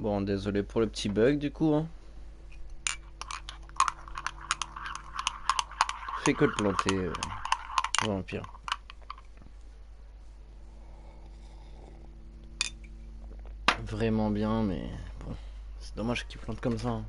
Bon, désolé pour le petit bug du coup. Hein. Fait que de planter, Vampyr. Vraiment bien, mais bon, c'est dommage qu'il plante comme ça. Hein.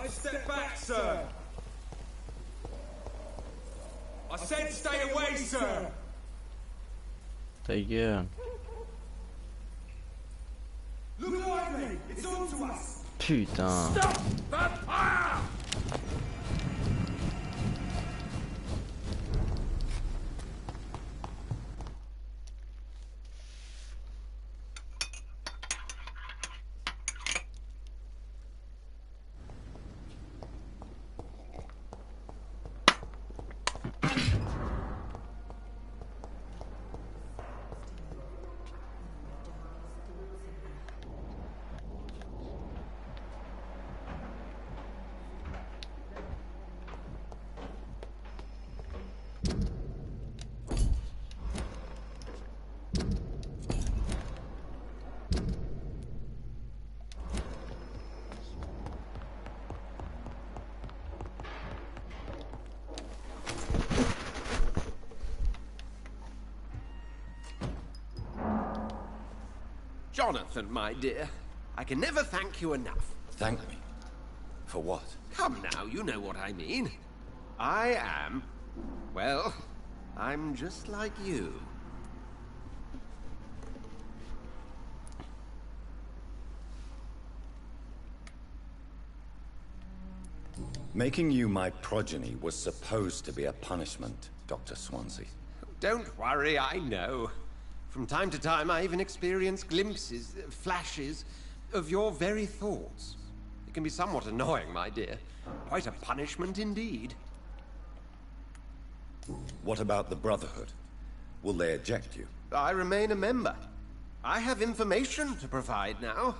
Step back, sir! I said stay away, sir! Ta gueule. Look lively! It's on to us! Putain. Stop! Vampire! Jonathan, my dear, I can never thank you enough. Thank me? For what? Come now, you know what I mean. I am... well, I'm just like you. Making you my progeny was supposed to be a punishment, Dr. Swansea. Don't worry, I know. From time to time, I even experience glimpses, flashes, of your very thoughts. It can be somewhat annoying, my dear. Quite a punishment indeed. What about the Brotherhood? Will they eject you? I remain a member. I have information to provide now.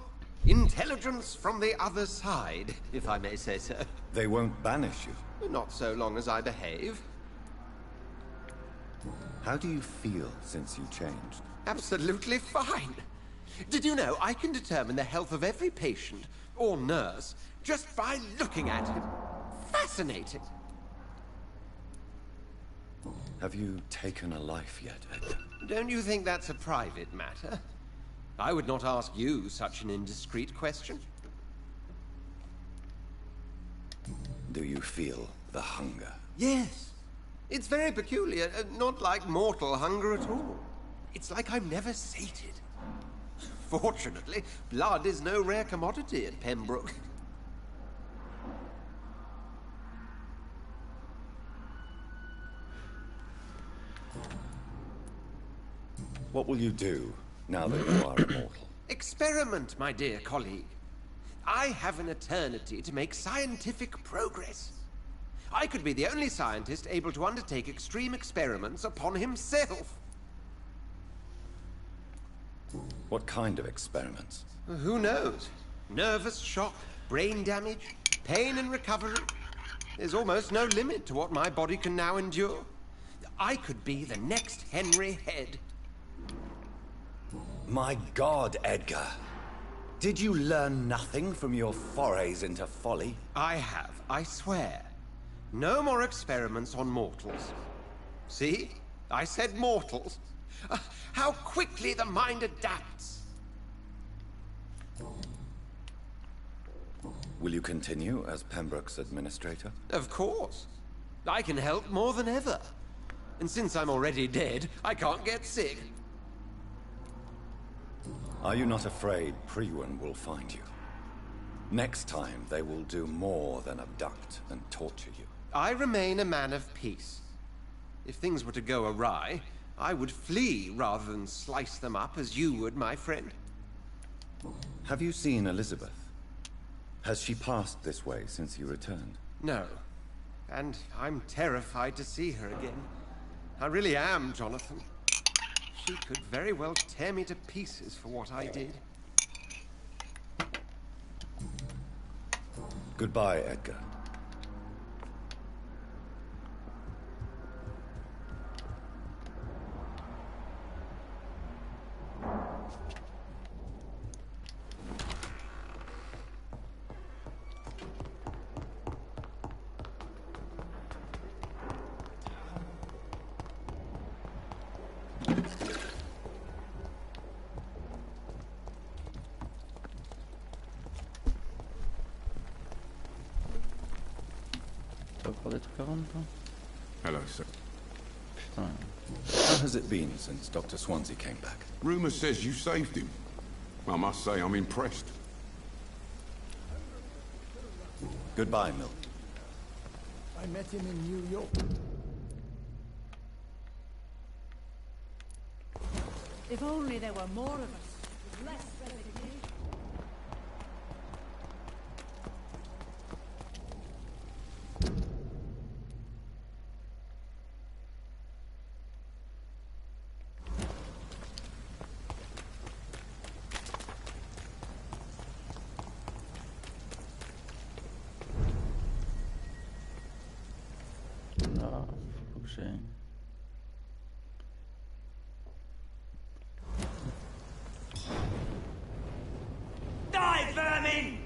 Intelligence from the other side, if I may say so. They won't banish you? Not so long as I behave. How do you feel since you changed? Absolutely fine. Did you know I can determine the health of every patient or nurse just by looking at him? Fascinating. Have you taken a life yet, Edgar? Don't you think that's a private matter? I would not ask you such an indiscreet question. Do you feel the hunger? Yes. It's very peculiar, not like mortal hunger at all. It's like I'm never sated. Fortunately, blood is no rare commodity at Pembroke. What will you do now that you are immortal? Experiment, my dear colleague. I have an eternity to make scientific progress. I could be the only scientist able to undertake extreme experiments upon himself. What kind of experiments? Who knows? Nervous shock, brain damage, pain and recovery. There's almost no limit to what my body can now endure. I could be the next Henry Head. My God, Edgar. Did you learn nothing from your forays into folly? I have, I swear. No more experiments on mortals. See? I said mortals. How quickly the mind adapts. Will you continue as Pembroke's administrator? Of course. I can help more than ever. And since I'm already dead, I can't get sick. Are you not afraid Priwen will find you? Next time, they will do more than abduct and torture you. I remain a man of peace. If things were to go awry, I would flee rather than slice them up as you would, my friend. Have you seen Elizabeth? Has she passed this way since you returned? No. And I'm terrified to see her again. I really am, Jonathan. She could very well tear me to pieces for what I did. Goodbye, Edgar. T'as encore des trucs à vendre, toi? Hello, sir. Putain. How has it been since Dr. Swansea came back? Rumour says you saved him. I must say I'm impressed. Goodbye, Mill. I met him in New York. If only there were more of us, with less resignation. Là, faut que j'ai... Die, vermin!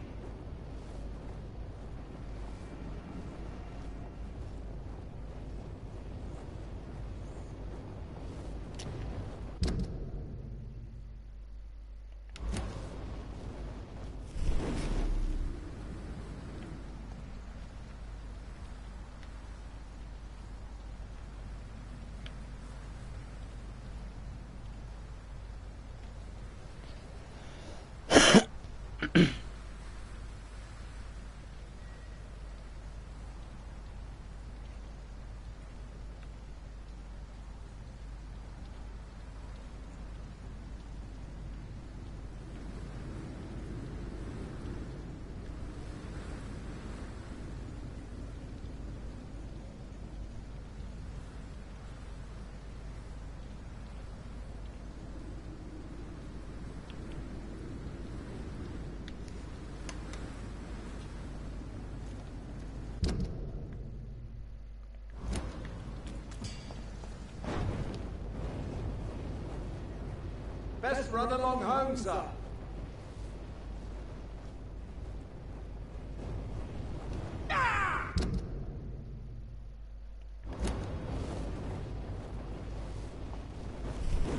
Best run along home, sir. Ah!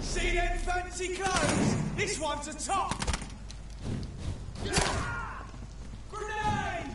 See them fancy clothes? This one's a top. Grenade!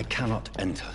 I cannot enter.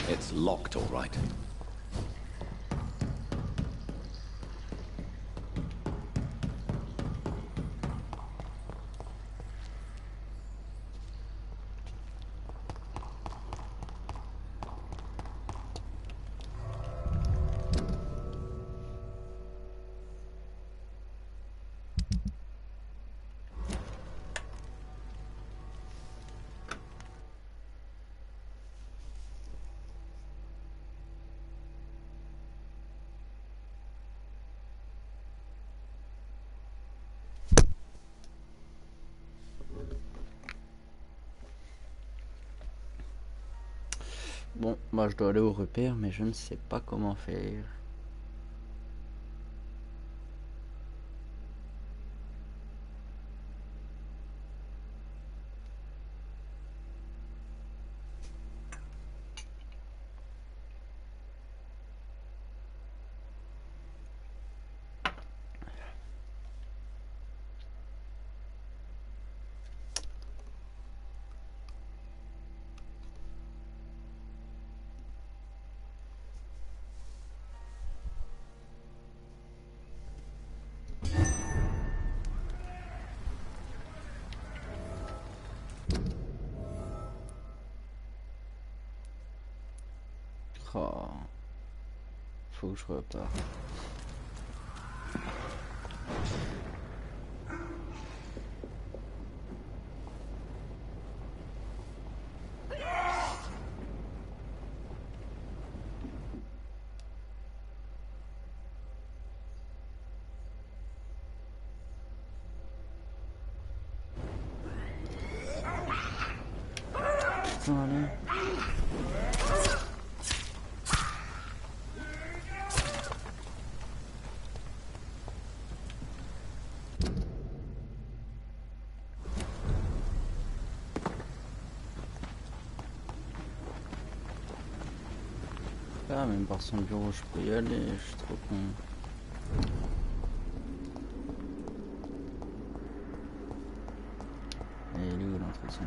It's locked, all right. Bon, moi je dois aller au repère, mais je ne sais pas comment faire. Oh, faut que je reparte. Allez. Ah, même par son bureau je peux y aller, je suis trop con. Et il est où l'entretien?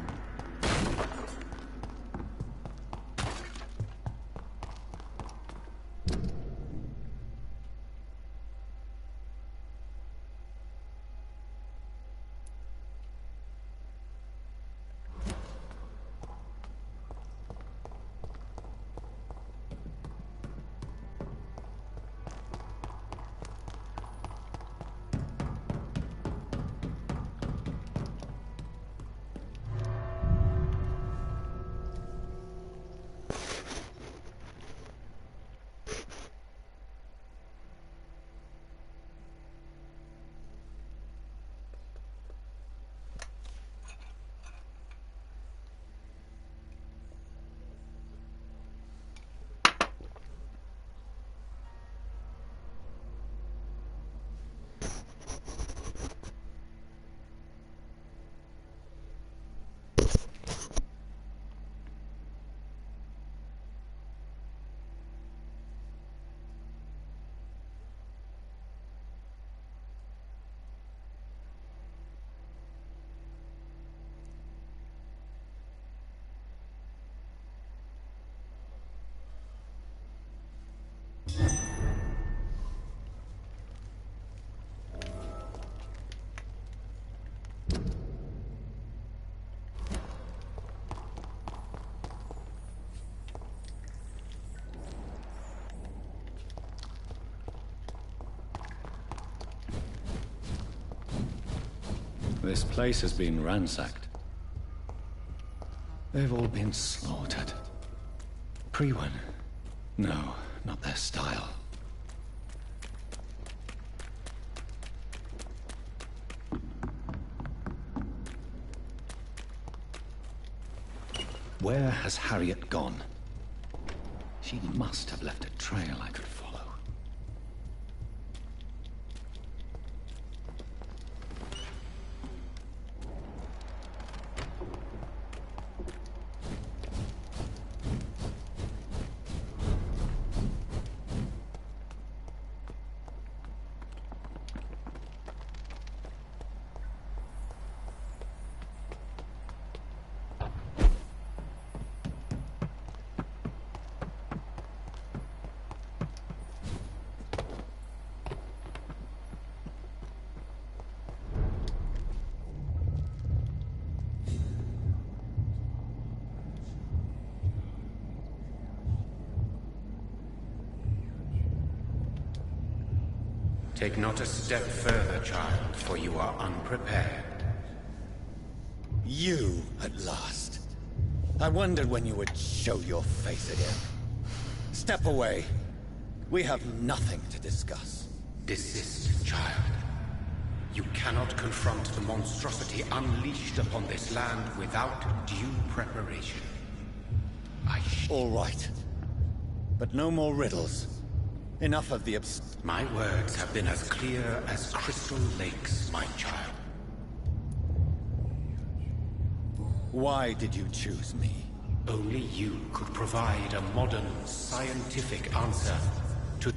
This place has been ransacked. They've all been slaughtered. Priwen? No, not their style. Where has Harriet gone? She must have left a trail I could follow. Take not a step further, child, for you are unprepared. You, at last. I wondered when you would show your face again. Step away. We have nothing to discuss. Desist, child. You cannot confront the monstrosity unleashed upon this land without due preparation. All right. But no more riddles. Enough of the My words have been as clear as crystal lakes, my child. Why did you choose me? Only you could provide a modern, scientific answer to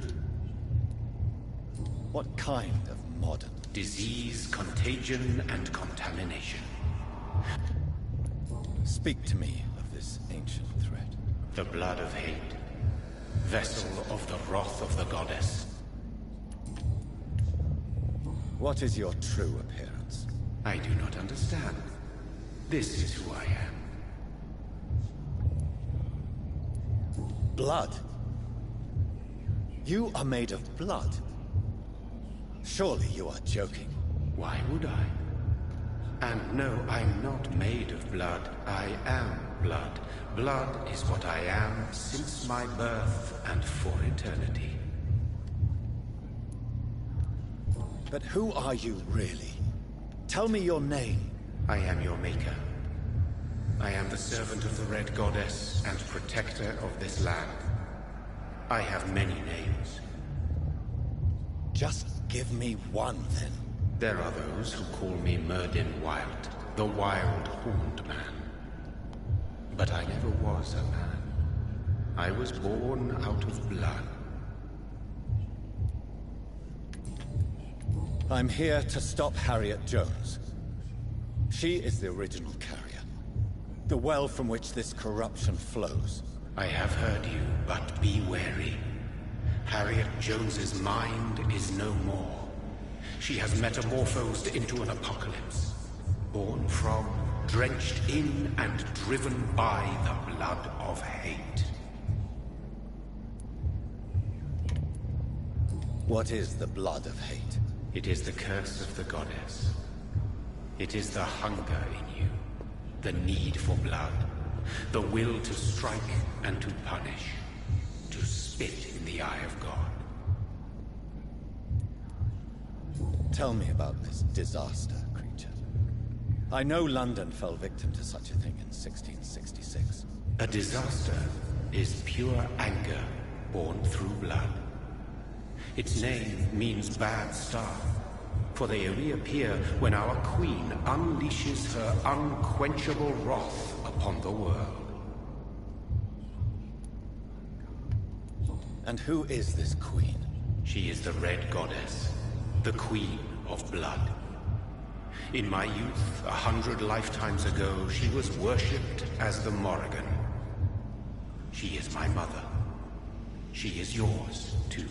What kind of modern? disease, contagion, and contamination. Speak to me of this ancient threat. The blood of hate. Vessel of the wrath of the goddess. What is your true appearance? I do not understand. This is who I am. Blood? You are made of blood. Surely you are joking. Why would I? And no, I'm not made of blood. I am blood. Blood is what I am since my birth and for eternity. But who are you really? Tell me your name. I am your maker. I am the servant of the Red Goddess and protector of this land. I have many names. Just give me one, then. There are those who call me Myrddin Wild, the Wild Horned Man. But I never was a man. I was born out of blood. I'm here to stop Harriet Jones. She is the original carrier. The well from which this corruption flows. I have heard you, but be wary. Harriet Jones's mind is no more. She has metamorphosed into an apocalypse. Born from, drenched in, and driven by the blood of hate. What is the blood of hate? It is the curse of the goddess. It is the hunger in you, the need for blood, the will to strike and to punish, to spit in the eye of God. Tell me about this disaster, creature. I know London fell victim to such a thing in 1666. A disaster is pure anger born through blood. Its name means bad star, for they only appear when our queen unleashes her unquenchable wrath upon the world. And who is this queen? She is the Red Goddess, the Queen of Blood. In my youth, 100 lifetimes ago, she was worshipped as the Morrigan. She is my mother. She is yours, too.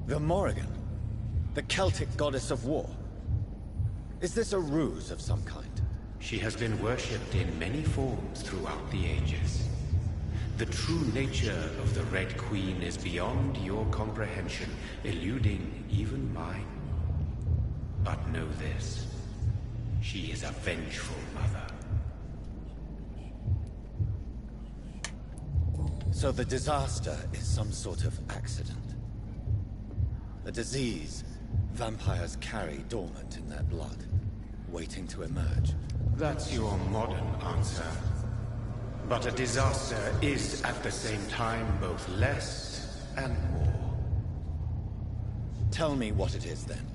The Morrigan? The Celtic goddess of war? Is this a ruse of some kind? She has been worshipped in many forms throughout the ages. The true nature of the Red Queen is beyond your comprehension, eluding even mine. But know this. She is a vengeful mother. So the disaster is some sort of accident. A disease vampires carry dormant in their blood, waiting to emerge. That's your modern answer. But a disaster is at the same time both less and more. Tell me what it is then,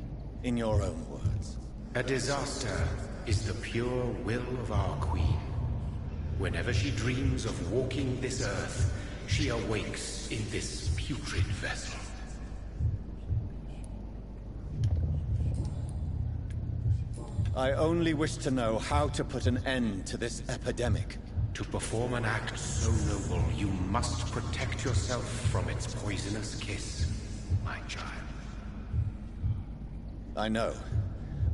in your own words. A disaster is the pure will of our queen. Whenever she dreams of walking this earth, she awakes in this putrid vessel. I only wish to know how to put an end to this epidemic. To perform an act so noble, you must protect yourself from its poisonous kiss, my child. I know.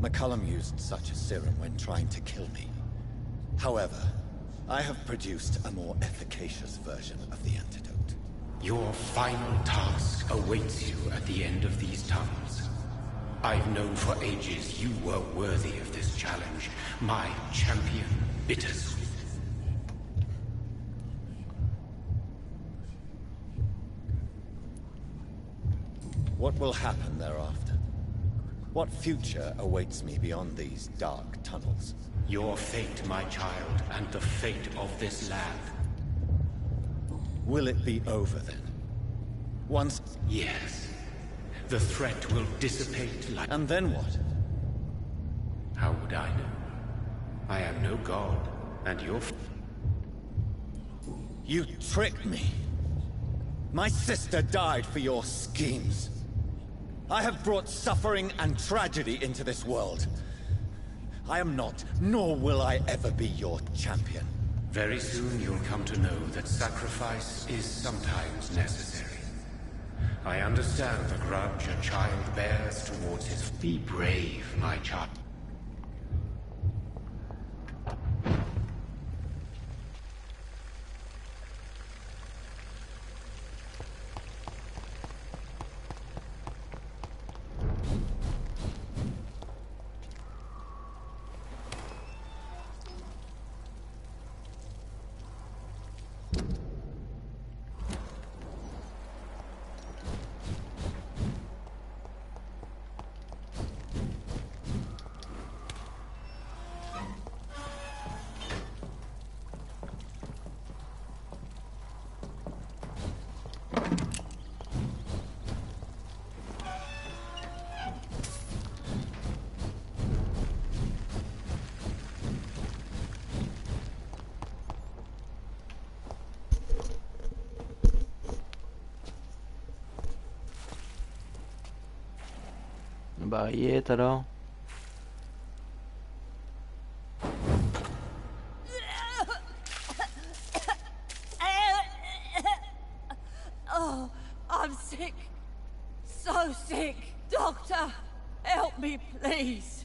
McCullum used such a serum when trying to kill me. However, I have produced a more efficacious version of the antidote. Your final task awaits you at the end of these tunnels. I've known for ages you were worthy of this challenge, my champion, Bittersweet. What will happen thereafter? What future awaits me beyond these dark tunnels? Your fate, my child, and the fate of this land. Will it be over then? Once... Yes. The threat will dissipate like... And then what? How would I know? I am no god, and your... You tricked me. My sister died for your schemes. I have brought suffering and tragedy into this world. I am not, nor will I ever be your champion. Very soon you'll come to know that sacrifice is sometimes necessary. I understand the grudge a child bears towards his... Be brave, my child. Baguette alors. Oh, I'm sick. So sick. Doctor, help me, please.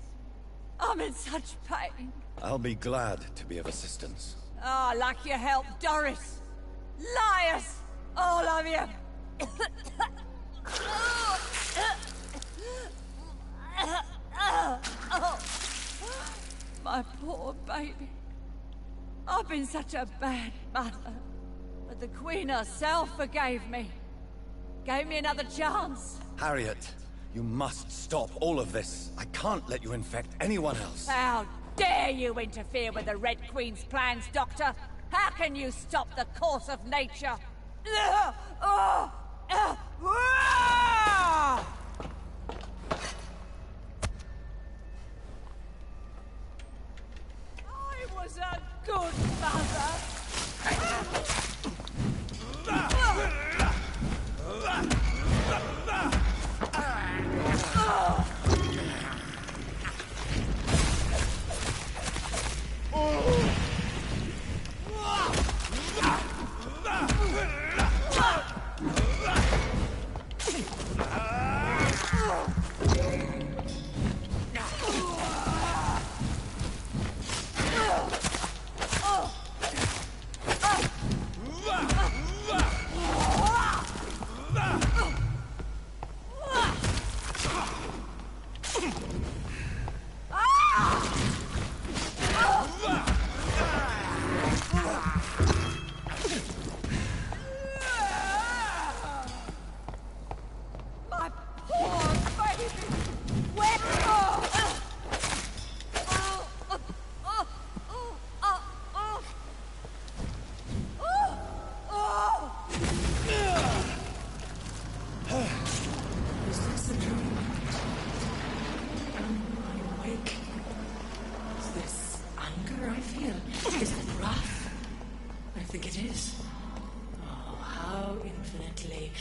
I'm in such pain. I'll be glad to be of assistance. Ah, like your help, Doris. Liars! All of you! My poor baby. I've been such a bad mother. But the Queen herself forgave me. Gave me another chance. Harriet, you must stop all of this. I can't let you infect anyone else. How dare you interfere with the Red Queen's plans, Doctor? How can you stop the course of nature? I was a good mother.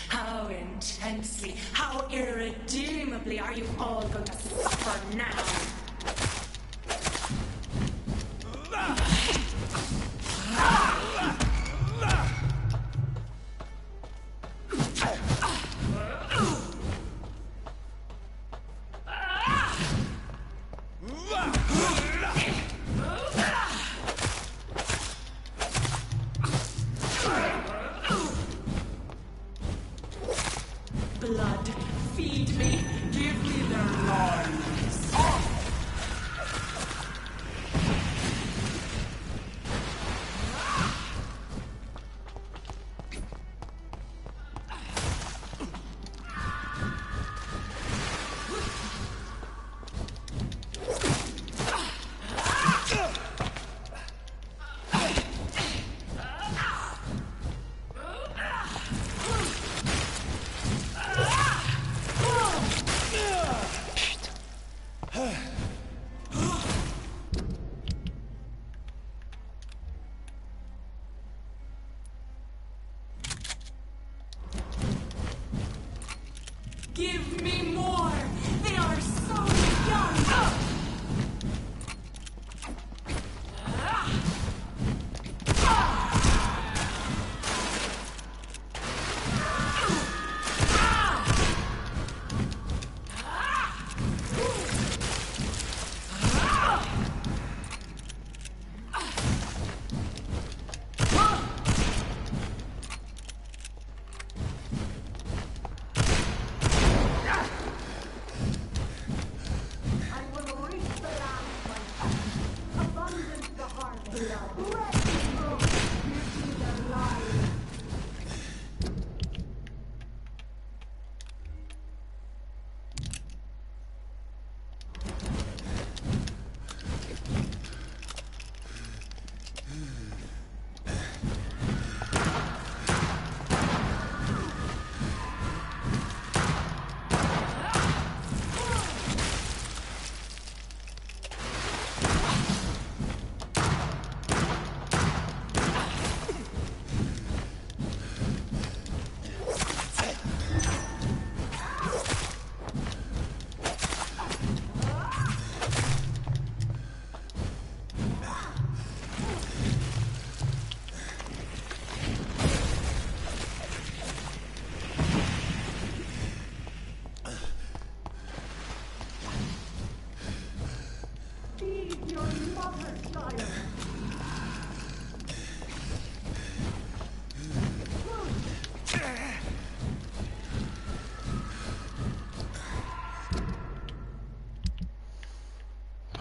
how intensely, how irredeemably are you all going to suffer now? Blood, feed me, give me their lives. Give me more! They are so young!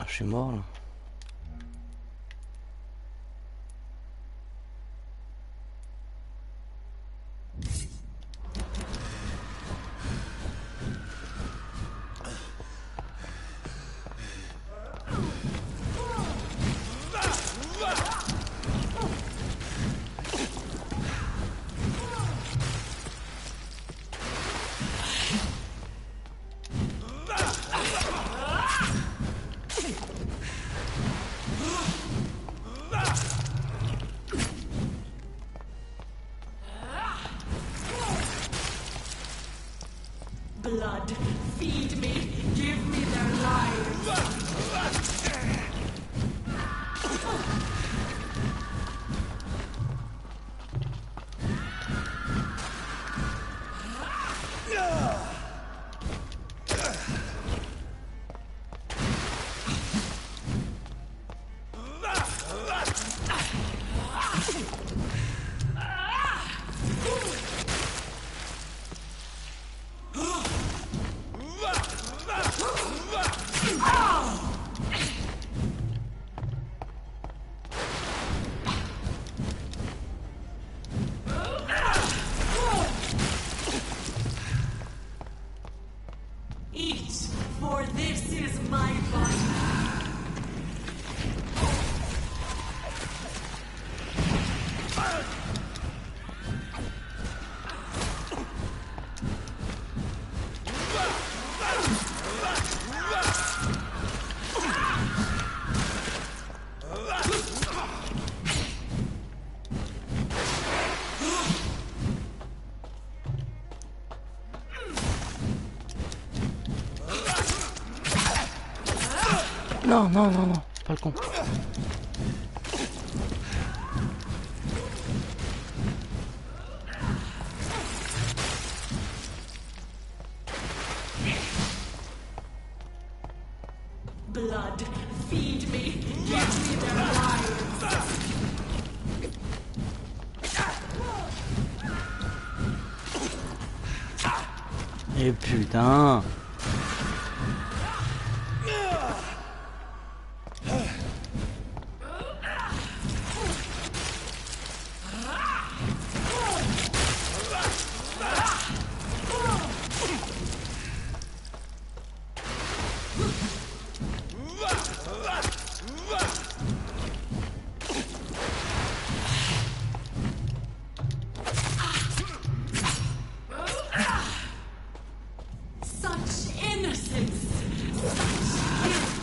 Ah, je suis mort là. Blood, feed me, give me their lives. Non, non, non, non, pas le con. Blood, feed me, give me their lives. Et putain. Such innocence, such guilt.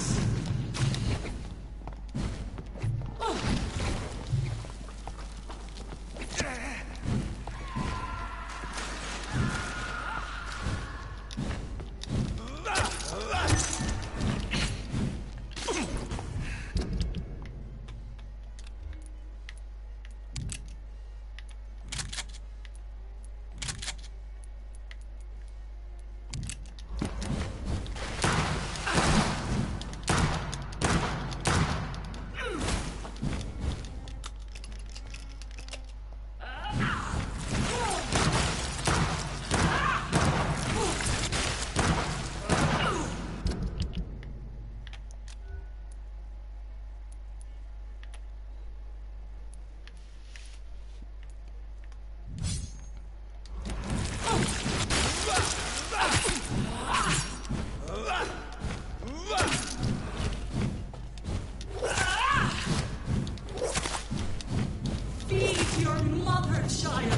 Feed your mother, child.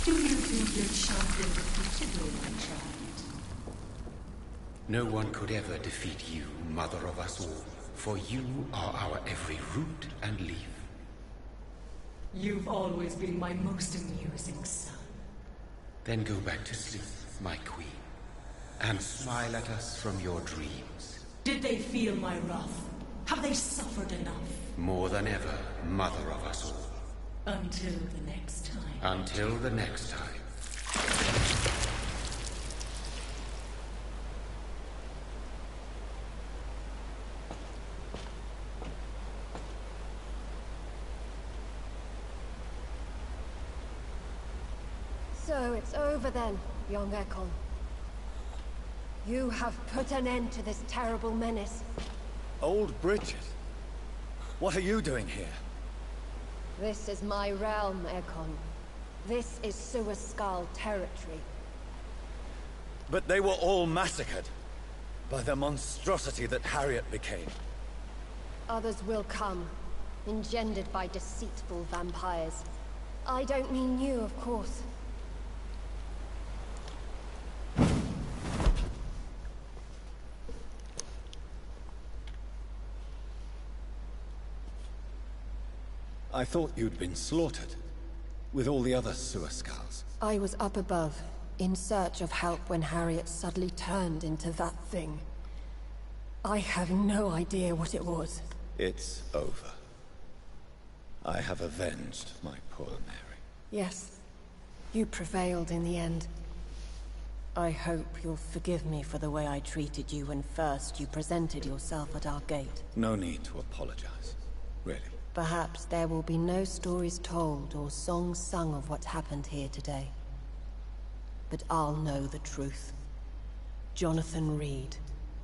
Do you think your champion defeatable, my child? No one could ever defeat you, mother of us all, for you are our every root and leaf. You've always been my most amusing son. Then go back to sleep, my queen, and smile at us from your dreams. Did they feel my wrath? Have they suffered enough? More than ever, mother of us all. Until the next time. Until the next time. So it's over then, young Ekon. You have put an end to this terrible menace. Old Bridget? What are you doing here? This is my realm, Ekon. This is Suascal territory. But they were all massacred by the monstrosity that Harriet became. Others will come, engendered by deceitful vampires. I don't mean you, of course. I thought you'd been slaughtered, with all the other Suascals. I was up above, in search of help when Harriet suddenly turned into that thing. I have no idea what it was. It's over. I have avenged my poor Mary. Yes, you prevailed in the end. I hope you'll forgive me for the way I treated you when first you presented yourself at our gate. No need to apologize, really. Perhaps there will be no stories told or songs sung of what happened here today. But I'll know the truth. Jonathan Reed,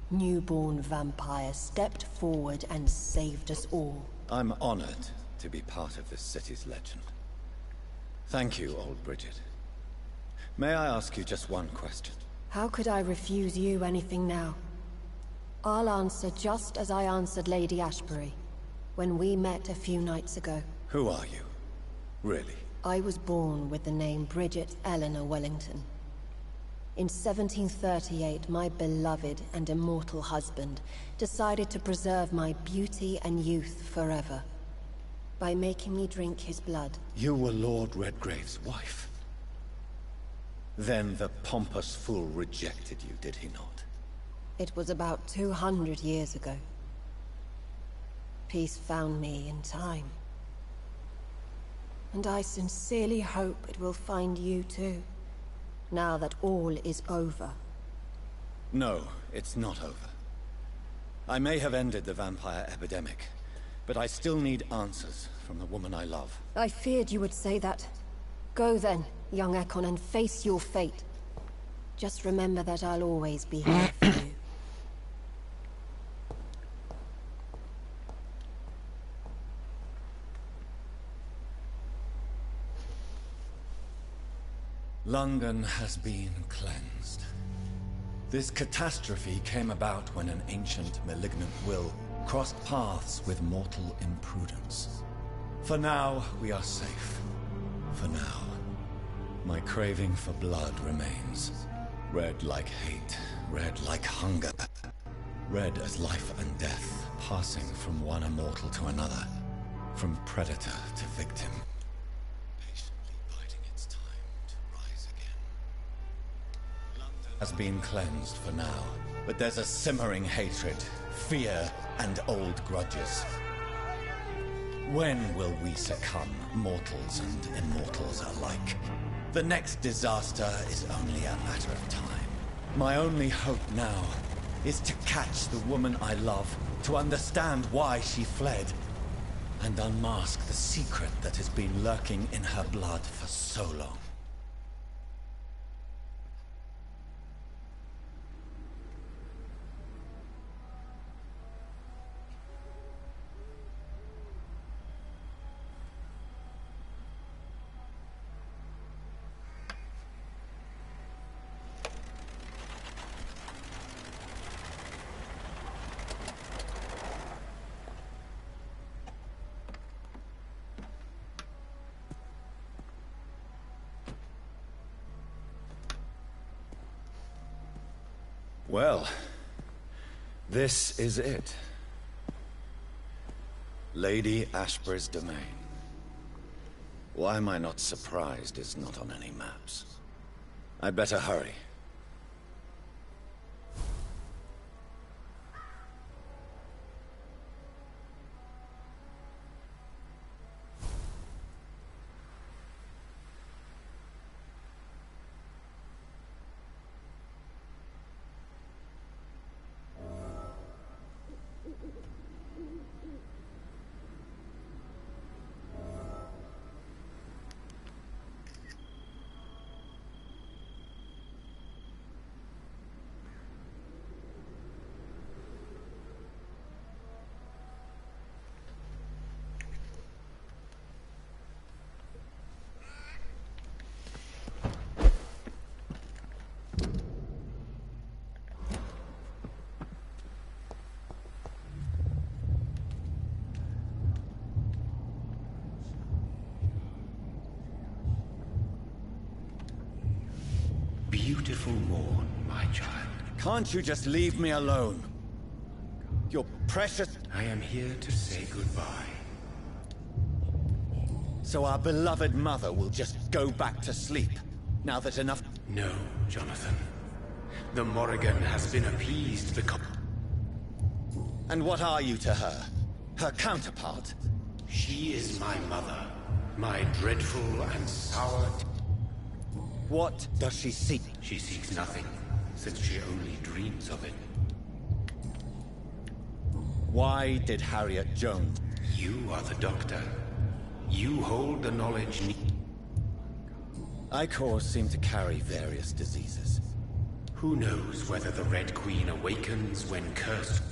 newborn vampire, stepped forward and saved us all. I'm honored to be part of this city's legend. Thank you, old Bridget. May I ask you just one question? How could I refuse you anything now? I'll answer just as I answered Lady Ashbury when we met a few nights ago. Who are you? Really? I was born with the name Bridget Eleanor Wellington. In 1738, my beloved and immortal husband decided to preserve my beauty and youth forever by making me drink his blood. You were Lord Redgrave's wife. Then the pompous fool rejected you, did he not? It was about 200 years ago. Peace found me in time. And I sincerely hope it will find you too, now that all is over. No, it's not over. I may have ended the vampire epidemic, but I still need answers from the woman I love. I feared you would say that. Go then, young Ekon, and face your fate. Just remember that I'll always be here for you. London has been cleansed. This catastrophe came about when an ancient, malignant will crossed paths with mortal imprudence. For now, we are safe. For now. My craving for blood remains. Red like hate, red like hunger. Red as life and death, passing from one immortal to another. From predator to victim. Has been cleansed for now, but there's a simmering hatred, fear, and old grudges. When will we succumb, mortals and immortals alike? The next disaster is only a matter of time. My only hope now is to catch the woman I love, to understand why she fled, and unmask the secret that has been lurking in her blood for so long. Well, this is it. Lady Ashbury's domain. Why am I not surprised it's not on any maps? I'd better hurry. Beautiful morn, my child. Can't you just leave me alone? Your precious... I am here to say goodbye. So our beloved mother will just go back to sleep, now that enough... No, Jonathan. The Morrigan has been appeased because... And what are you to her? Her counterpart? She is my mother. My dreadful and sour... What does she seek? She seeks nothing, since she only dreams of it. Why did Harriet Jones... You are the doctor. You hold the knowledge Icors seem to carry various diseases. Who knows whether the Red Queen awakens when cursed?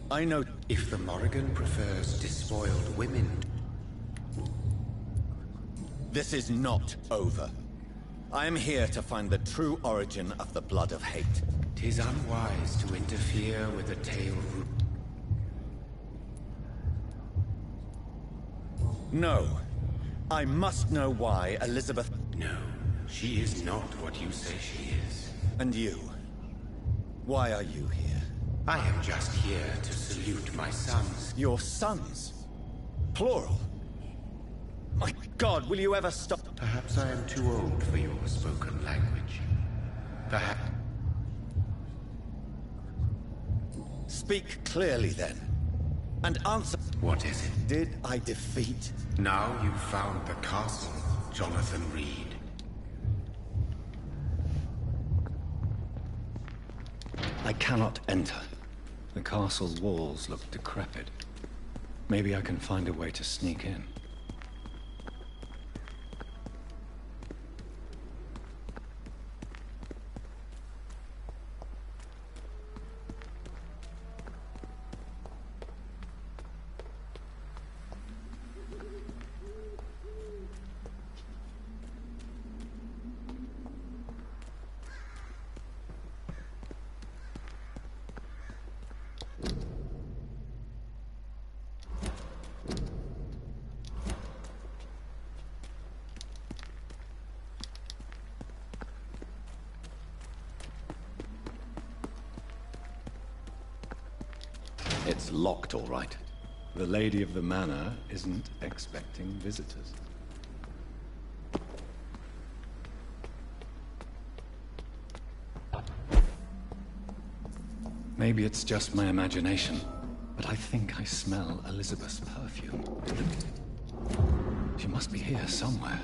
I know... If the Morrigan prefers despoiled women... This is not over. I am here to find the true origin of the blood of hate. 'Tis unwise to interfere with a tale root. No. I must know why Elizabeth... No, she is not what you say she is. And you? Why are you here? I am just here to salute my sons. Your sons? Plural? My God, will you ever stop? Perhaps I am too old for your spoken language. Perhaps... Speak clearly then. And answer... What is it? Did I defeat... Now you've found the castle, Jonathan Reed. I cannot enter. The castle's walls look decrepit. Maybe I can find a way to sneak in. It's locked, all right. The lady of the manor isn't expecting visitors. Maybe it's just my imagination, but I think I smell Elizabeth's perfume. She must be here somewhere.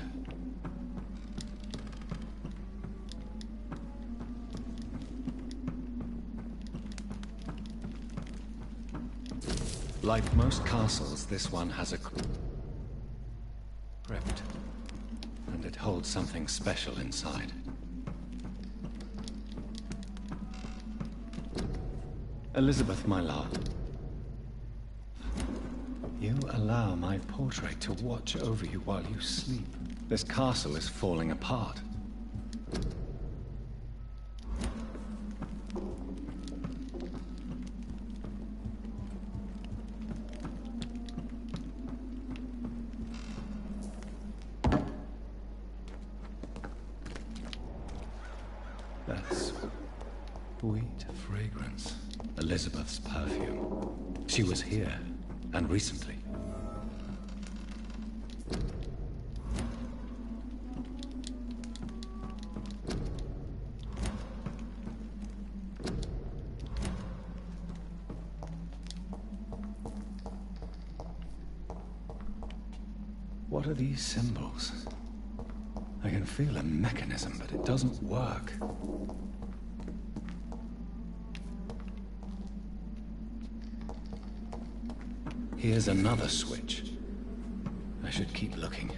Like most castles, this one has a crypt, and it holds something special inside. Elizabeth, my love, you allow my portrait to watch over you while you sleep. This castle is falling apart. That's sweet fragrance. Elizabeth's perfume. She was here, and recently. What are these symbols? I can feel a mechanism, but it doesn't work. Here's another switch. I should keep looking.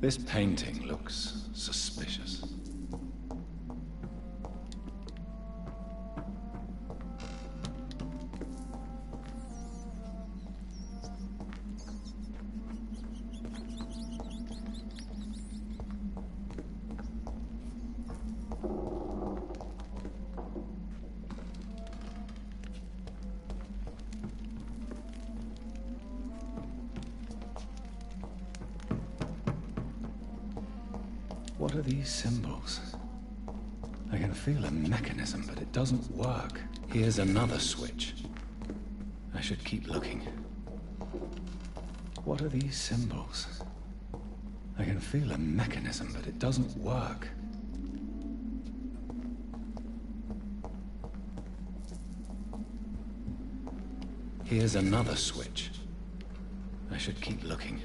This painting looks suspicious. What are these symbols? I can feel a mechanism, but it doesn't work. Here's another switch. I I should keep looking. What are these symbols? I can feel a mechanism, but it doesn't work. Here's another switch. I should keep looking.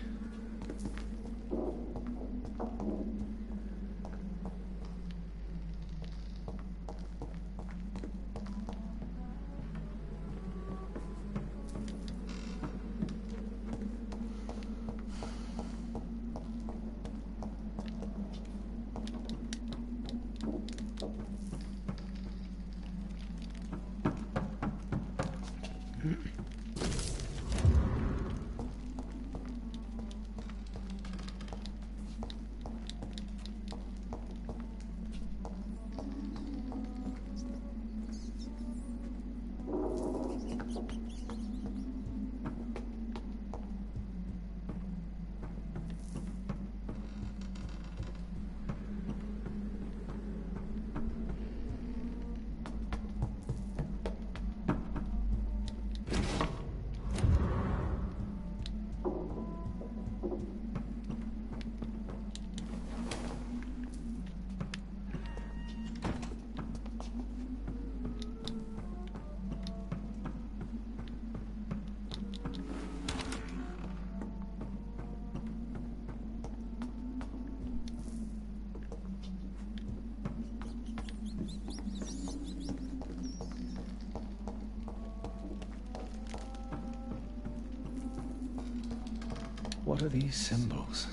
What are these symbols?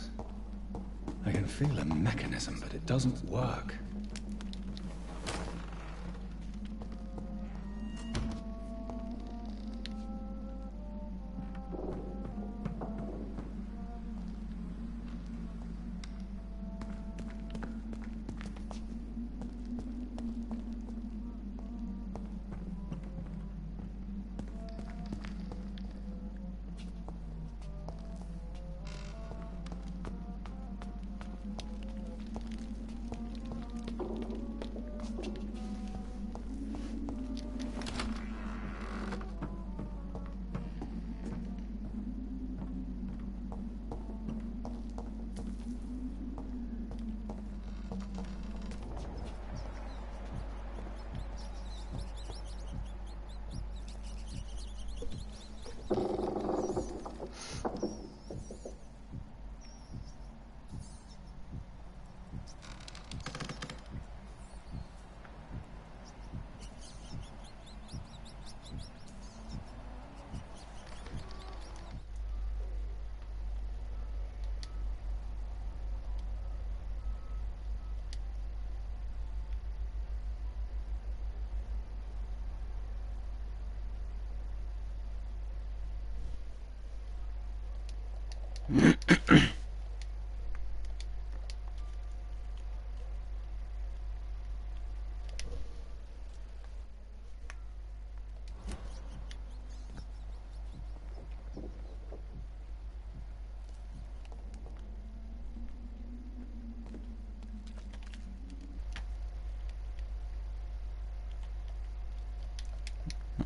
I can feel a mechanism, but it doesn't work.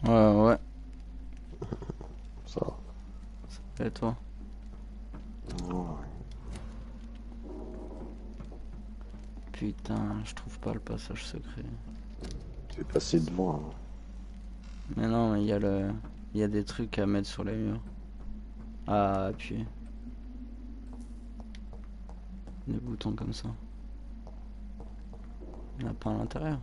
Ouais. Ça va. Et toi? Ouais. Putain, je trouve pas le passage secret. Tu es passé devant. Hein. Mais non, mais il y a des trucs à mettre sur les murs. À appuyer. Des boutons comme ça. Il n'y en a pas à l'intérieur.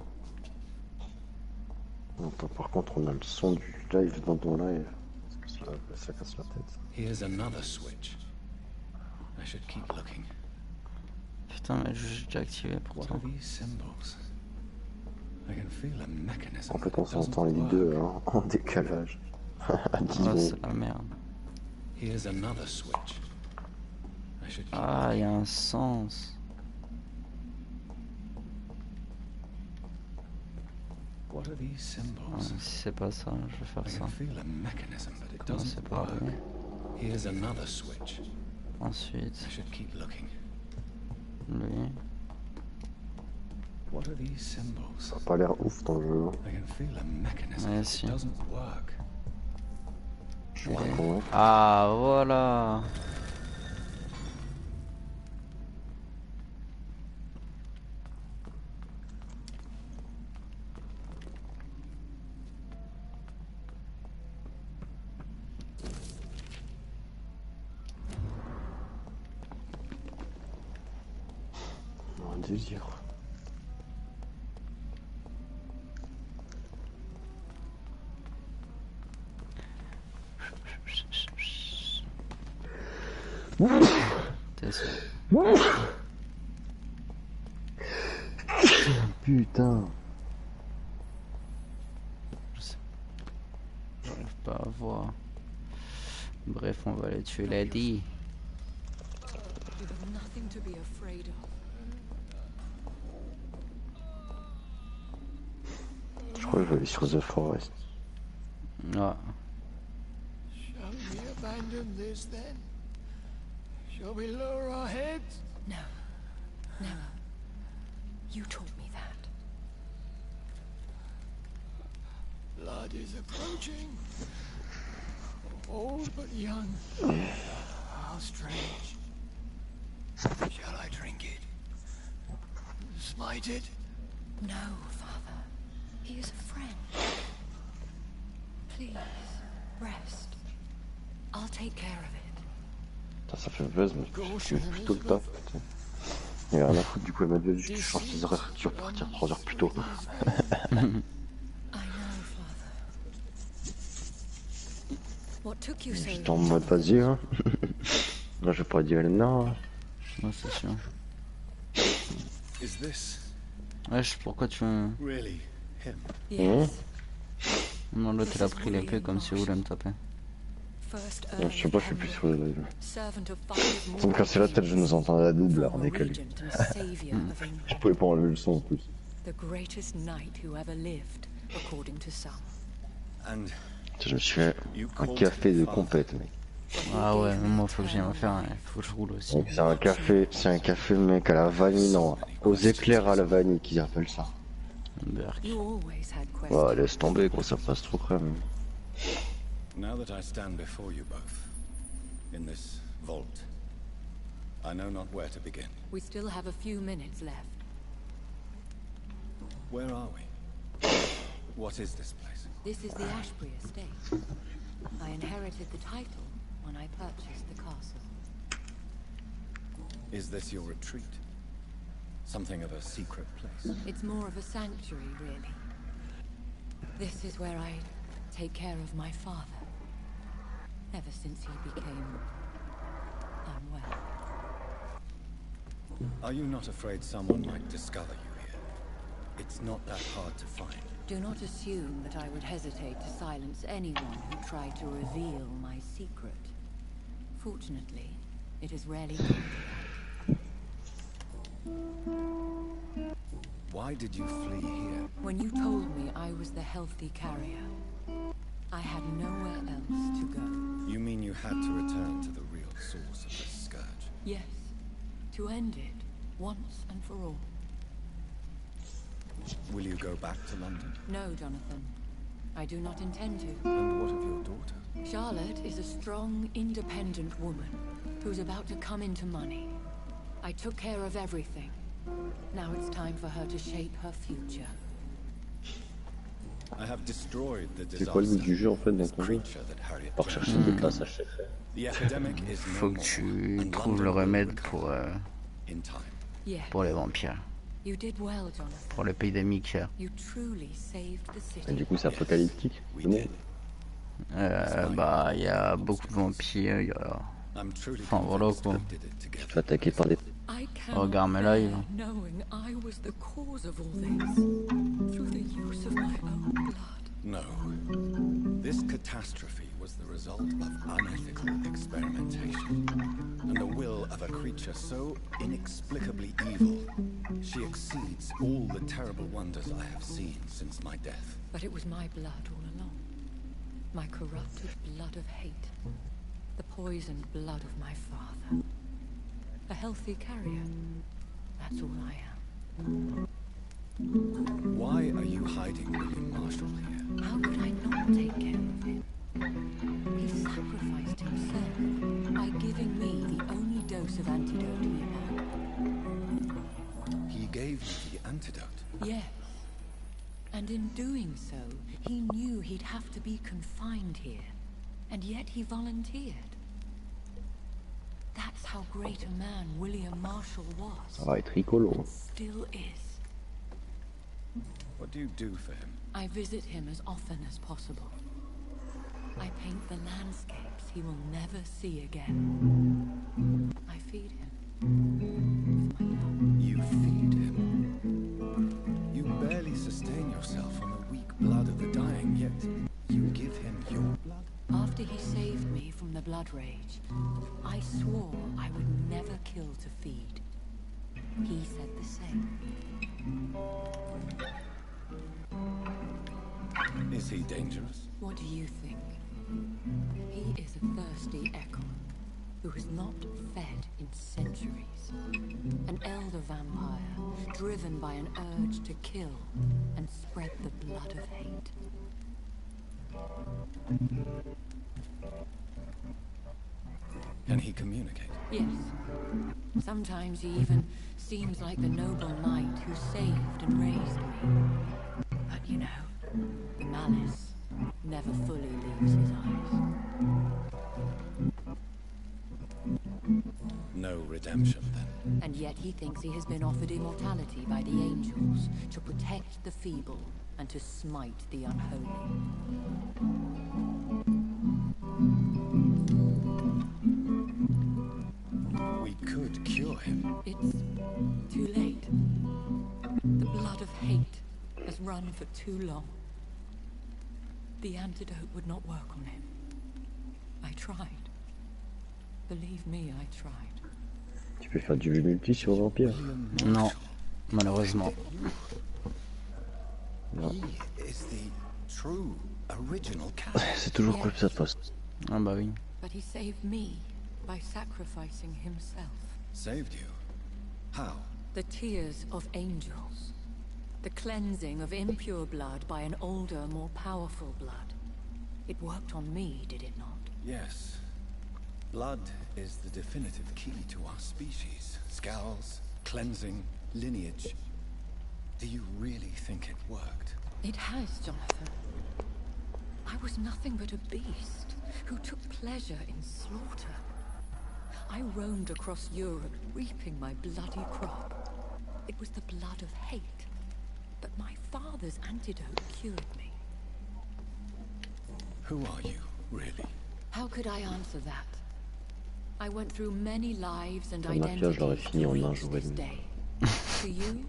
Attends, par contre, on a le son du live dans ton live. Parce que ça casse la tête. Here's another switch. I should keep looking. Putain, mais j'ai déjà activé pourtant. En fait, on s'entend les deux hein, en décalage. À 10 Ah, secondes. c'est la merde. Ah, il y a un sens. Ah, si c'est pas ça, je vais faire ça. Commencer par lui. Ensuite, lui. Ça a pas l'air ouf ton jeu. Ouais, si. Je suis con. Ah, voilà. Un désir. Putain. J'arrive pas à voir. Bref, on va les tuer, l'a dit. You have nothing to be afraid of. Je crois que je vais aller sur The Forest. Ah. Shall we abandon this then? Shall we lower our heads? No. Never. You taught me that. Blood is approaching. Old but young. How strange. Shall I drink it? Smite it? No, Father. He is a friend. Please, rest. I'll take care of it. Putain, ça fait buzz, mais je fais plutôt le taf. Il y a rien à foutre, du coup, elle m'a dit tu changes tes horaires, tu vas partir 3 heures plus tôt. J'étais en mode vas-y, hein. Là, je vais pas dire non. Ouais, c'est sûr. Wesh, pourquoi tu veux... Non, l'autre il a pris l'épée comme si vous voulez me taper. Je sais pas, je suis plus sur le live. Pour me casser la tête, je nous entends à la double en décalé. Je pouvais pas enlever le son en plus. Je me suis fait un café de compète, mec. Ah ouais, moi faut que j'aille me faire, faut que je roule aussi. C'est un café mec à la vanille, non, aux éclairs à la vanille qu'ils appellent ça. Ouais, laisse tomber quoi, ça passe trop crème. Now that I stand before you both, in this vault, I know not where to begin. We still have a few minutes left. Where are we? What is this place? This is the Ashbury estate. I inherited the title when I purchased the castle. Is this your retreat? Something of a secret place? It's more of a sanctuary, really. This is where I take care of my father. Ever since he became unwell. Are you not afraid someone might discover you here? It's not that hard to find. Do not assume that I would hesitate to silence anyone who tried to reveal my secret. Fortunately, it is rarely come to that. Why did you flee here? When you told me I was the healthy carrier, I had nowhere else to go. You mean you had to return to the real source of this scourge? Yes, to end it, once and for all. Will you go back to London? No, Jonathan. I do not intend to. And what of your daughter? Charlotte is a strong, independent woman who's about to come into money. I took care of everything. Now it's time for her to shape her future. I have destroyed the C'est quoi le but du jeu en fait dans ton jeu? Par chercher des passages secrets. Faut que tu trouves le remède pour les vampires. Pour l'épidémie. Et du coup c'est apocalyptique. Bah il y a beaucoup de vampires, il y a... Enfin voilà quoi. Tu te fais attaquer par des... Regarde mes lives. No. This catastrophe was the result of unethical experimentation and the will of a creature so inexplicably evil. She exceeds all the terrible wonders I have seen since my death. But it was my blood all along. My corrupted blood of hate. The poisoned blood of my father. A healthy carrier. That's all I am. Why are you hiding William Marshall here? How could I not take care of him? He sacrificed himself by giving me the only dose of antidote he had. He gave you the antidote? Yes. And in doing so, he knew he'd have to be confined here. And yet he volunteered. That's how great a man William Marshall was. Ça va être rigolo. Still is. What do you do for him? I visit him as often as possible. I paint the landscapes he will never see again. I feed him with my love. You feed him? You barely sustain yourself on the weak blood of the dying, yet you give him your blood? After he saved me from the blood rage, I swore I would never kill to feed. He said the same. Is he dangerous? What do you think? He is a thirsty echo who has not fed in centuries. An elder vampire, driven by an urge to kill and spread the blood of hate. Can he communicate? Yes. Sometimes he even seems like the noble knight who saved and raised me. But you know, the malice never fully leaves his eyes. No redemption, then. And yet he thinks he has been offered immortality by the angels to protect the feeble and to smite the unholy. We could cure him. It's too late. The blood of hate has run for too long. The antidote would not work on him. I tried. Believe me, I tried. Tu peux faire du jeu multi sur Vampyr? Non, malheureusement. Non. C'est toujours comme ça de façon. Ah bah oui. But he saved me by sacrificing himself. Saved you? How? The tears of angels. The cleansing of impure blood by an older, more powerful blood. It worked on me, did it not? Yes. Blood is the definitive key to our species. Scowls, cleansing, lineage. Do you really think it worked? It has, Jonathan. I was nothing but a beast who took pleasure in slaughter. I roamed across Europe, reaping my bloody crop. It was the blood of hate. But my father's antidote cured me. Who are you, really? How could I answer that? I went through many lives and Vampyr, je l'aurais identities fini to en un reach jour et this demi. day. To you,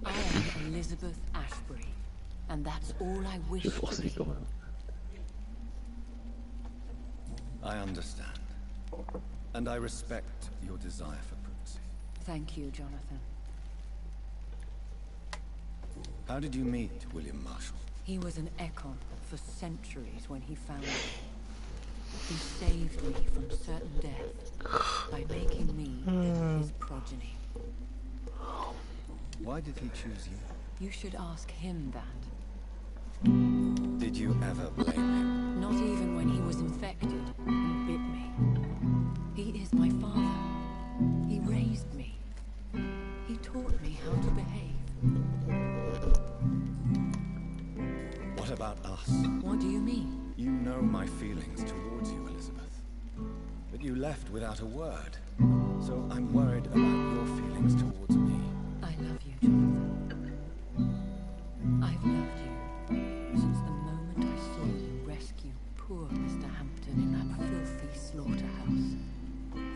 I am Elizabeth Ashbury, and that's all I wish Je to forçais be. quand même. I understand. And I respect your desire for privacy. Thank you, Jonathan. How did you meet William Marshall? He was an Ekon for centuries when he found me. He saved me from certain death by making me his progeny. Why did he choose you? You should ask him that. Did you ever blame him? Not even when he was infected and bit me. He is my father. He raised me. He taught me how to behave. What about us? What do you mean? You know my feelings towards you, Elizabeth. But you left without a word. So I'm worried about your feelings towards me. I love you, Jonathan. I've loved you since the moment I saw you rescue poor Mr. Hampton in that filthy slaughterhouse.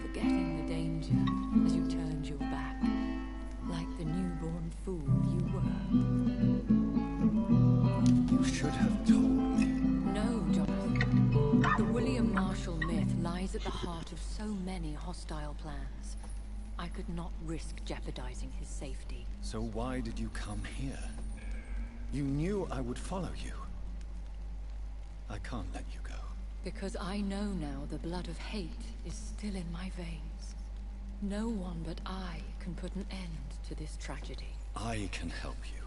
Forgetting the danger as you turned your back, like the newborn fool you were. You should have told me. No, Jonathan. The William Marshall myth lies at the heart of so many hostile plans. I could not risk jeopardizing his safety. So why did you come here? You knew I would follow you. I can't let you go. Because I know now the blood of hate is still in my veins. No one but I can put an end to this tragedy. I can help you.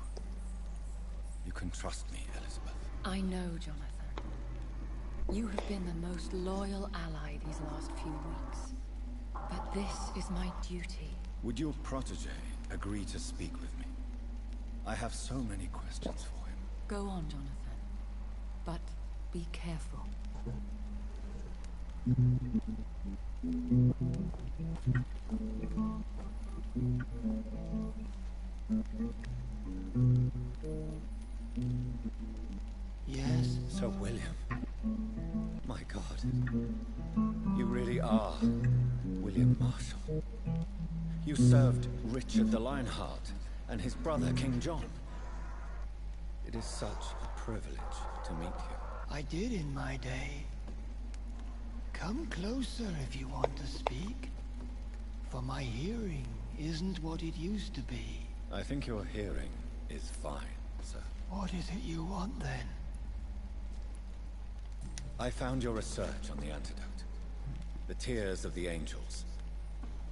You can trust me, Elizabeth. I know, Jonathan. You have been the most loyal ally these last few weeks. But this is my duty. Would your protege agree to speak with me? I have so many questions for him. Go on, Jonathan. But be careful. Yes? Sir William. My God. You really are William Marshall. You served Richard the Lionheart and his brother, King John. It is such a privilege to meet you. I did in my day. Come closer if you want to speak. For my hearing isn't what it used to be. I think your hearing is fine, sir. What is it you want then? I found your research on the antidote. The Tears of the Angels.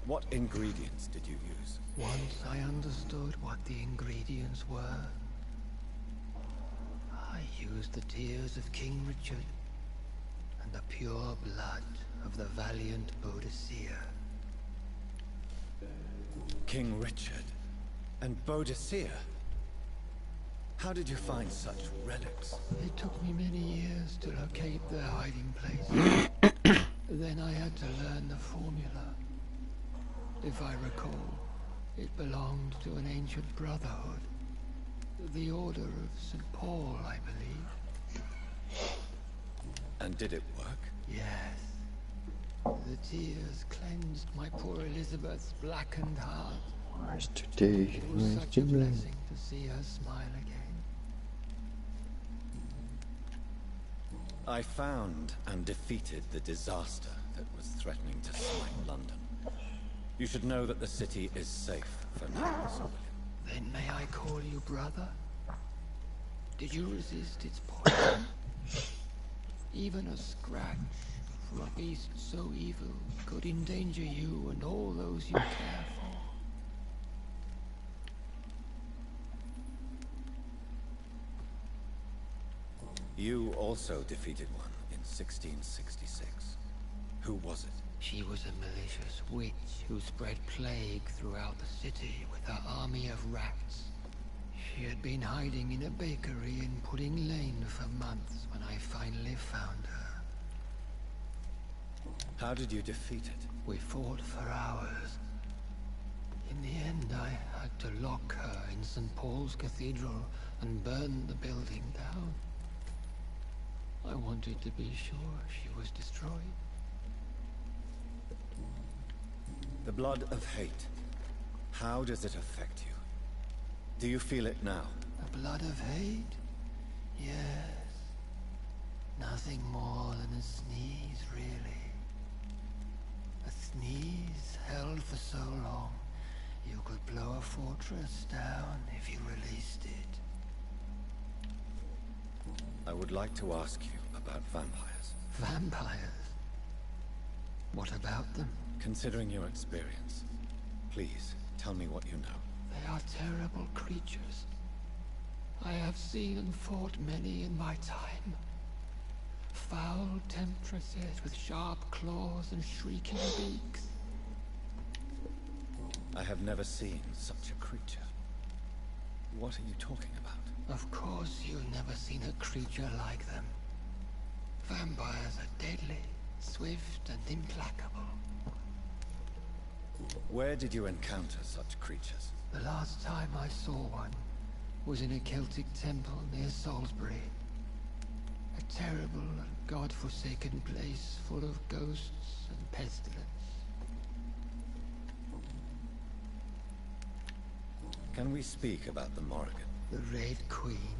What ingredients did you use? Once I understood what the ingredients were, I used the tears of King Richard and the pure blood of the valiant Boadicea. King Richard and Boadicea? How did you find such relics? It took me many years to locate their hiding place. Then I had to learn the formula. If I recall, it belonged to an ancient brotherhood. The Order of St. Paul, I believe. And did it work? Yes. The tears cleansed my poor Elizabeth's blackened heart. Where's today? It was such a blessing to see her smile again. I found and defeated the disaster that was threatening to smite London. You should know that the city is safe for now, Sir William. Then may I call you brother? Did you resist its poison? Even a scratch from a beast so evil could endanger you and all those you care for. You also defeated one in 1666. Who was it? She was a malicious witch who spread plague throughout the city with her army of rats. She had been hiding in a bakery in Pudding Lane for months when I finally found her. How did you defeat it? We fought for hours. In the end, I had to lock her in St. Paul's Cathedral and burn the building down. I wanted to be sure she was destroyed. The blood of hate. How does it affect you? Do you feel it now? The blood of hate? Yes. Nothing more than a sneeze, really. A sneeze held for so long, you could blow a fortress down if you released it. I would like to ask you about vampires. Vampires? What about them? Considering your experience, please tell me what you know. They are terrible creatures. I have seen and fought many in my time. Foul temptresses with sharp claws and shrieking beaks. I have never seen such a creature. What are you talking about? Of course you've never seen a creature like them. Vampires are deadly, swift and implacable. Where did you encounter such creatures? The last time I saw one was in a Celtic temple near Salisbury. A terrible and god-forsaken place full of ghosts and pestilence. Can we speak about the Morrigan? The Red Queen.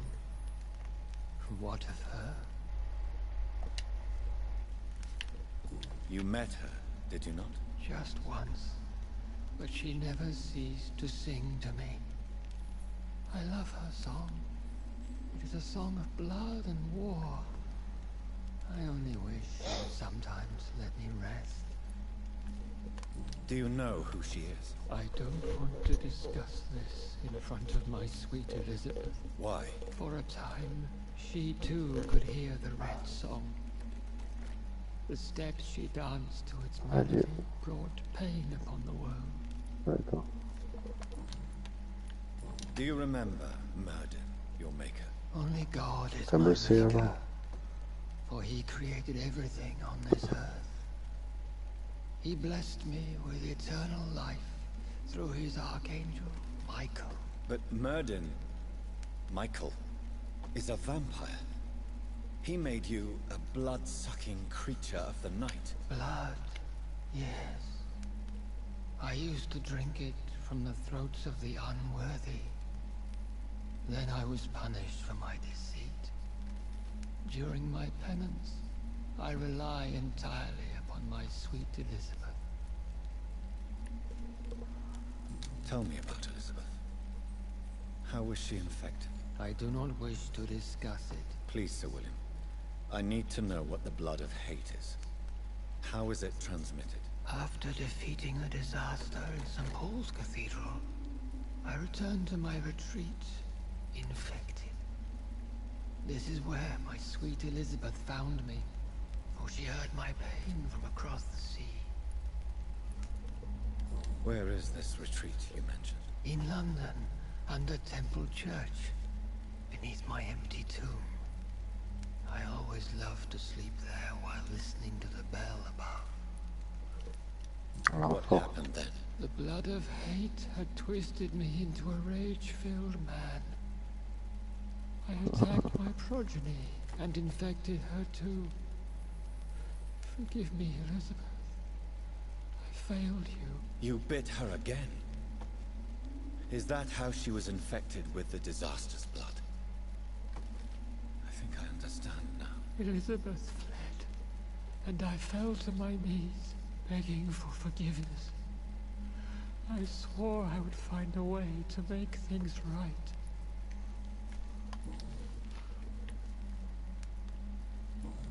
What of her? You met her, did you not? Just once. But she never ceased to sing to me. I love her song. It is a song of blood and war. I only wish she would sometimes let me rest. Do you know who she is? I don't want to discuss this in front of my sweet Elizabeth. Why? For a time, she too could hear the red song. The steps she danced to its Allez. melody brought pain upon the world. Attends. Do you remember Murden, your maker? Only God is T'as my bossé maker, avant? for he created everything on this earth. He blessed me with eternal life through his archangel, Michael. But Murden, Michael, is a vampire. He made you a blood-sucking creature of the night. Blood, yes. I used to drink it from the throats of the unworthy. Then I was punished for my deceit. During my penance, I rely entirely upon my sweet Elizabeth. Tell me about Elizabeth. How was she infected? I do not wish to discuss it. Please, Sir William. I need to know what the blood of hate is. How is it transmitted? After defeating a disaster in St. Paul's Cathedral, I returned to my retreat, infected. This is where my sweet Elizabeth found me, for she heard my pain from across the sea. Where is this retreat you mentioned? In London, under Temple Church, beneath my empty tomb. I always loved to sleep there while listening to the bell above. What happened then? The blood of hate had twisted me into a rage-filled man. I attacked my progeny and infected her too. Forgive me, Elizabeth. I failed you. You bit her again. Is that how she was infected with the disaster's blood? I think I understand now. Elizabeth fled, and I fell to my knees, begging for forgiveness. I swore I would find a way to make things right.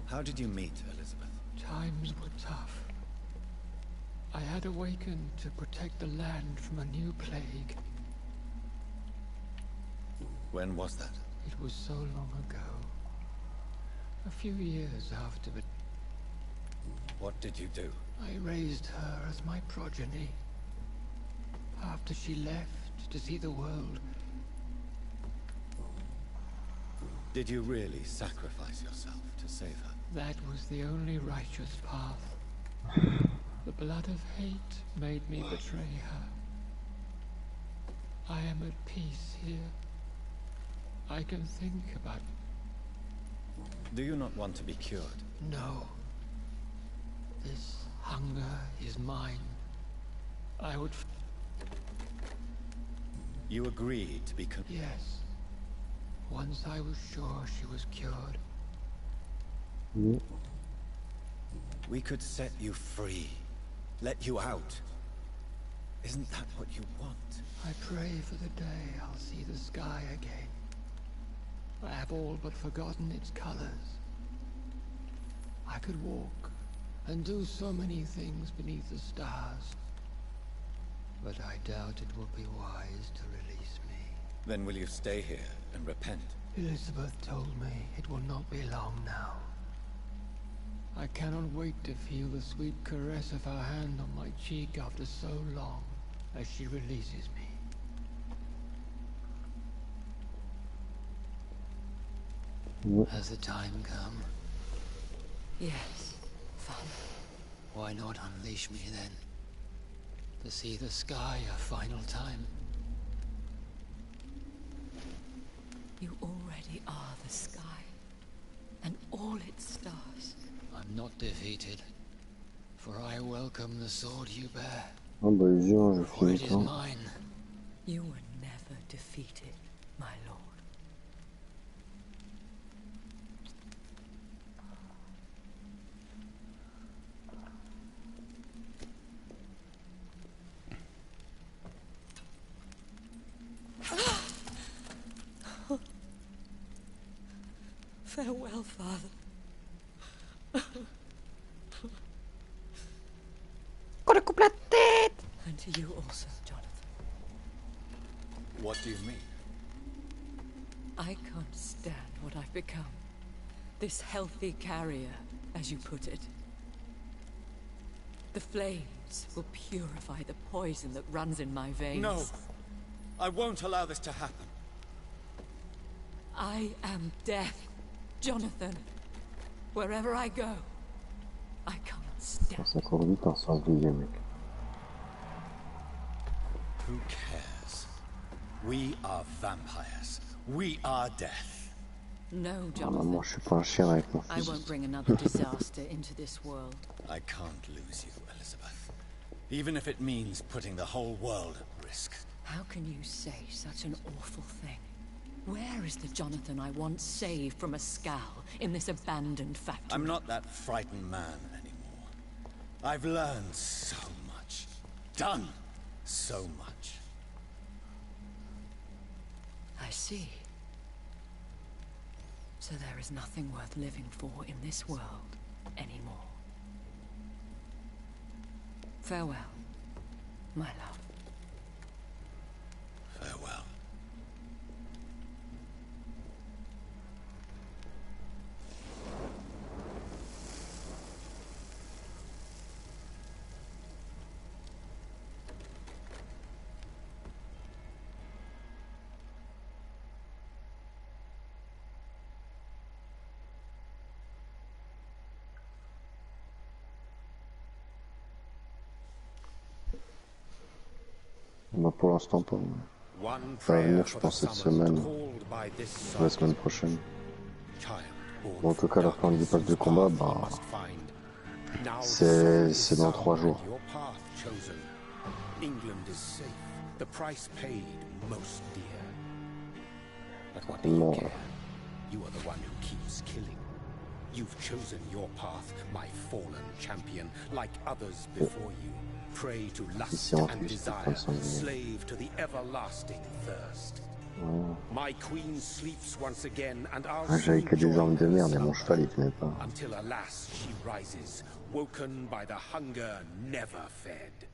How did you meet Elizabeth? Times were tough. I had awakened to protect the land from a new plague. When was that? It was so long ago. A few years after, but What did you do? I raised her as my progeny. After she left to see the world, Did you really sacrifice yourself to save her? that was the only righteous path. The blood of hate made me betray her. I am at peace here. I can think about... Do you not want to be cured? No. This hunger is mine. I would... You agreed to be Yes. Once I was sure she was cured. We could set you free. Let you out. Isn't that what you want? I pray for the day I'll see the sky again. I have all but forgotten its colors. I could walk and do so many things beneath the stars. But I doubt it will be wise to release me. Then will you stay here and repent? Elizabeth told me it will not be long now. I cannot wait to feel the sweet caress of her hand on my cheek after so long as she releases me. Has the time come? Yes, Father. Why not unleash me then? To see the sky a final time? You already are the sky, and all its stars. I'm not defeated, for I welcome the sword you bear. Ah bah viens, je For finis it is ça. mine. You were never defeated, my lord. Farewell, Father. And to you also, Jonathan. What do you mean? I can't stand what I've become. This healthy carrier, as you put it. The flames will purify the poison that runs in my veins. No! I won't allow this to happen. I am death, Jonathan. Wherever I go, I can't step. Ça court vite en sens de mec. Who cares? We are vampires. We are death. No, Moi, Jonathan. je suis pas un chien avec mon I fusil. won't bring another disaster into this world. I can't lose you, Elizabeth. Even if it means putting the whole world at risk. How can you say such an awful thing? Where is the Jonathan I once saved from a scowl in this abandoned factory? I'm not that frightened man anymore. I've learned so much. Done so much. I see. So there is nothing worth living for in this world anymore. Farewell, my love. Farewell. Bah, pour l'instant pas. Ça va venir je pense cette semaine. La semaine prochaine. Bon, en tout cas la fin du pass de combat, bah, c'est dans 3 jours. Bon, You've chosen your path, my fallen champion, like others before you. Prey to lust and desire, slave to the everlasting thirst. My queen sleeps once again, and I'll j'avais que des armes de merde et mon cheval il tenait pas. until alas she rises, woken by the hunger never fed.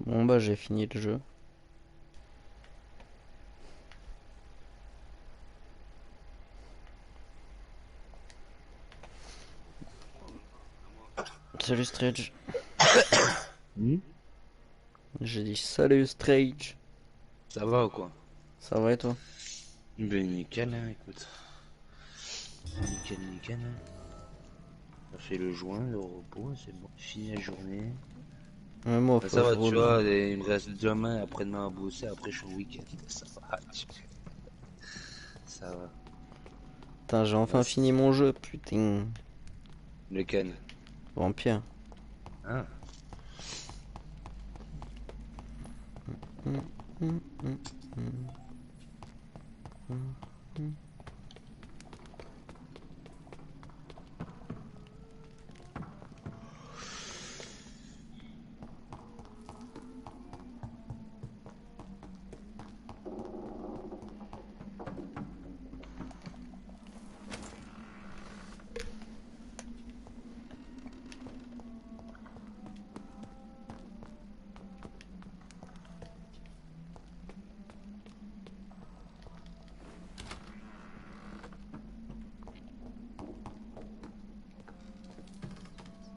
Bon bah j'ai fini le jeu. Salut Strange. J'ai dit salut Strange. Ça va ou quoi? Ça va et toi? Ben nickel, hein, écoute. Nickel, nickel. On a fait le joint, le repos, c'est bon. Fini la journée. Ouais, moi, ça va, tu vois, il me reste demain, après-demain à bosser, après je suis au week-end. Ça va. Ça va. Putain, j'ai enfin fini mon jeu, putain. Lequel? Vampyr. Ah.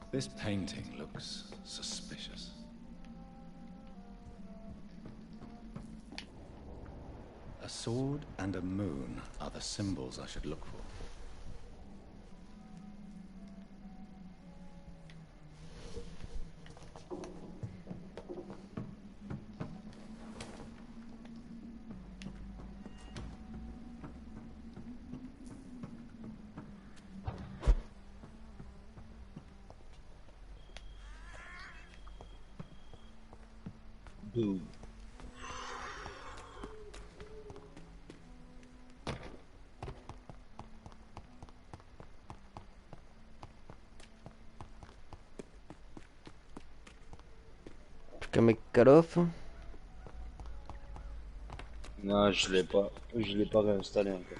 This painting looks suspicious. A sword and a moon are the symbols I should look for. Boom. Plus qu'un mec Call of. Non, je l'ai pas réinstallé encore.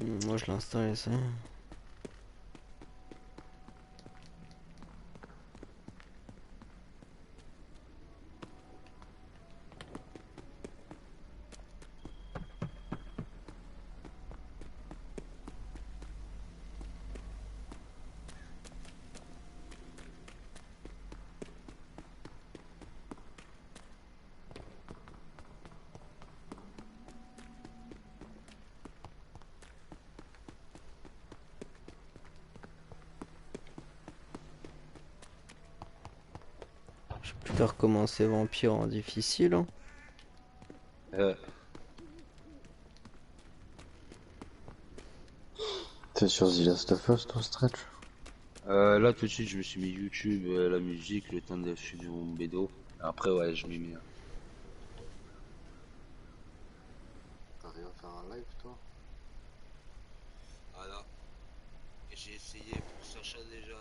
Moi je l'ai installé ça. Je vais plus qu'à recommencer Vampyr en difficile. Hein. T'es sur The Last of Us, toi, Stretch? Là tout de suite je me suis mis YouTube, la musique, le temps de fumer mon bédo. Après ouais je m'y mets. T'arrives à faire un live, toi? Voilà. J'ai essayé pour Sacha déjà.